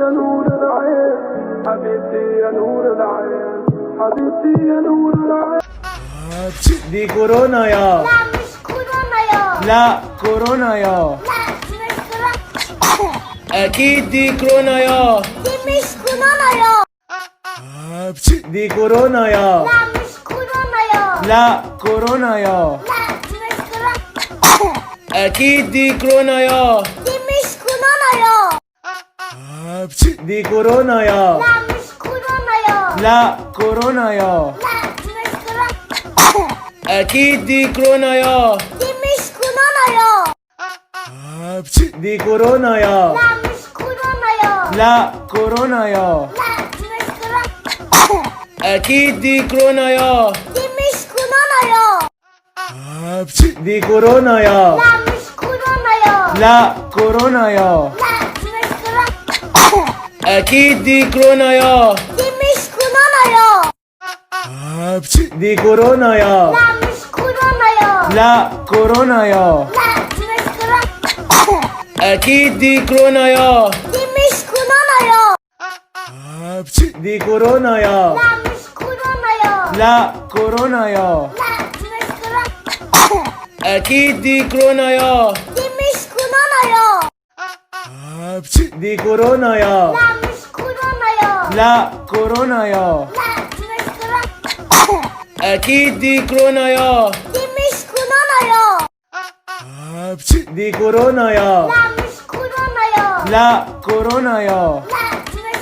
يا نور العين، حبيبتي يا نور العين، حبيبتي يا نور العين. دي كورونا يا. لا مش كورونا يا. لا كورونا يا. لا مش كورونا. أكيد دي كورونا يا. دي مش كورونا يا. دي كورونا يا. لا مش كورونا يا. لا كورونا يا. لا مش كورونا. أكيد دي كورونا يا. دي مش كورونا يا. دي كورونا يا. لا مش كورونا يا. لا كورونا يا. لا مش كورونا. أكيد دي كورونا يا. دي مش كورونا يا. دي كورونا يا. لا مش كورونا يا. لا كورونا يا. لا مش كورونا. أكيد دي كورونا يا. دي مش كورونا يا. دي كورونا يا. لا مش كورونا يا. لا كورونا يا. لا مش كورونا. أكيد دي كورونا يا. دي مش كورونا يا. دي كورونا يا. لا مش كورونا يا. لا كورونا يا. لا مش كورونا. أكيد دي كورونا يا. دي مش كورونا يا. دي كورونا يا. لا مش كورونا يا. لا كورونا يا. لا مش كورونا. أكيد دي كورونا يا. دي مش كورونا يا. دي كورونا يا. لا مش كورونا يا. لا كورونا يا. لا مش كورونا. أكيد دي كورونا يا. دي مش كورونا يا. دي كورونا يا. لا مش كورونا يا. لا كورونا يا. لا مش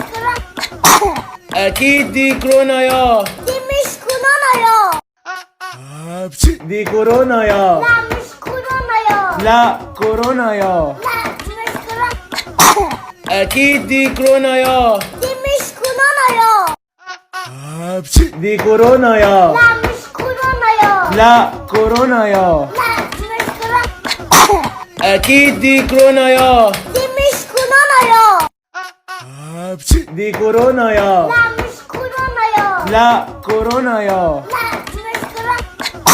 كورونا. أكيد دي كورونا يا. دي مش كورونا يا. دي كورونا يا. لا مش كورونا يا. لا كورونا يا. لا مش كورونا. أكيد دي كورونا يا. دي مش كورونا يا. دي كورونا يا. لا مش كورونا يا. لا كورونا يا. لا مش كورونا. أكيد دي كورونا يا. دي مش كورونا يا. دي كورونا يا. لا مش كورونا يا. لا كورونا يا. لا مش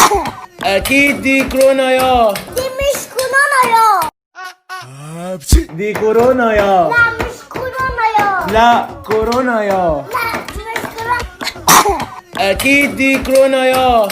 كورونا. أكيد دي كورونا يا. دي مش كورونا يا. دي كورونا يا. لا مش كورونا يا. لا كورونا يا. لا مش كورونا. أكيد دي كورونا يا.